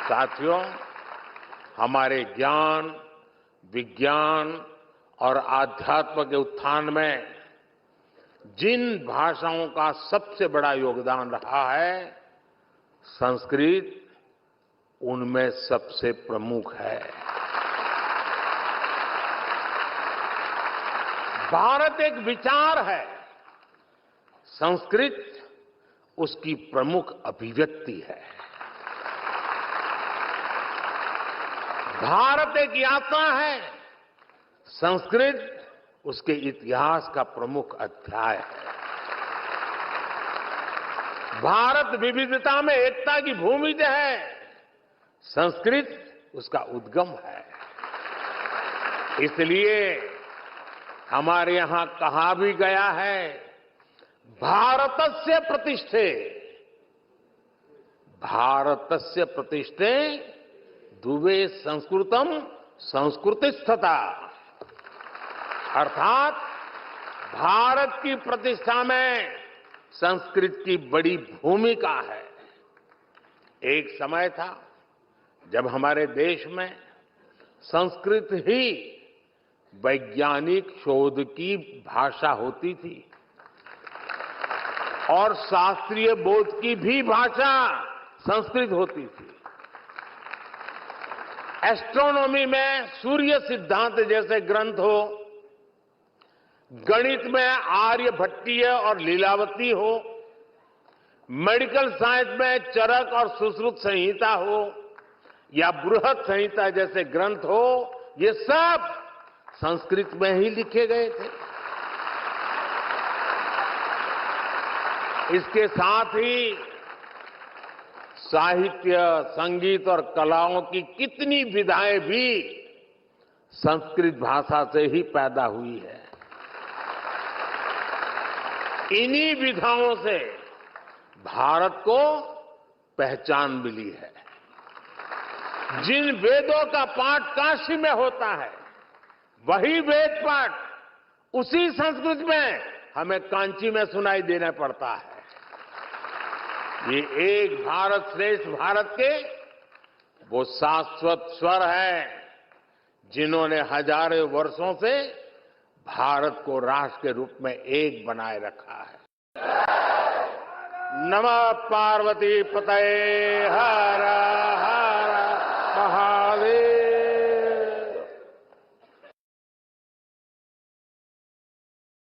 साथियों, हमारे ज्ञान, विज्ञान और आध्यात्म के उत्थान में जिन भाषाओं का सबसे बड़ा योगदान रहा है, संस्कृत उनमें सबसे प्रमुख है। भारत एक विचार है, संस्कृत उसकी प्रमुख अभिव्यक्ति है। भारत एक यात्रा है, संस्कृत उसके इतिहास का प्रमुख अध्याय है। भारत विविधता में एकता की भूमि है, संस्कृत उसका उद्गम है। इसलिए हमारे यहां कहा भी गया है, भारतस्य प्रतिष्ठे, भारतस्य प्रतिष्ठे दुवे संस्कृतम संस्कृतिस्थता, अर्थात भारत की प्रतिष्ठा में संस्कृत की बड़ी भूमिका है। एक समय था जब हमारे देश में संस्कृत ही वैज्ञानिक शोध की भाषा होती थी और शास्त्रीय बोध की भी भाषा संस्कृत होती थी। एस्ट्रोनॉमी में सूर्य सिद्धांत जैसे ग्रंथ हो, गणित में आर्यभट्टीय और लीलावती हो, मेडिकल साइंस में चरक और सुश्रुत संहिता हो या बृहद संहिता जैसे ग्रंथ हो, ये सब संस्कृत में ही लिखे गए थे। इसके साथ ही साहित्य, संगीत और कलाओं की कितनी विधाएं भी संस्कृत भाषा से ही पैदा हुई है। इन्हीं विधाओं से भारत को पहचान मिली है। जिन वेदों का पाठ काशी में होता है, वही वेद पाठ उसी संस्कृत में हमें कांची में सुनाई देना पड़ता है। ये एक भारत श्रेष्ठ भारत के वो शाश्वत स्वर है, जिन्होंने हजारों वर्षों से भारत को राष्ट्र के रूप में एक बनाए रखा है। नमः पार्वती पतये हर हर महादेव।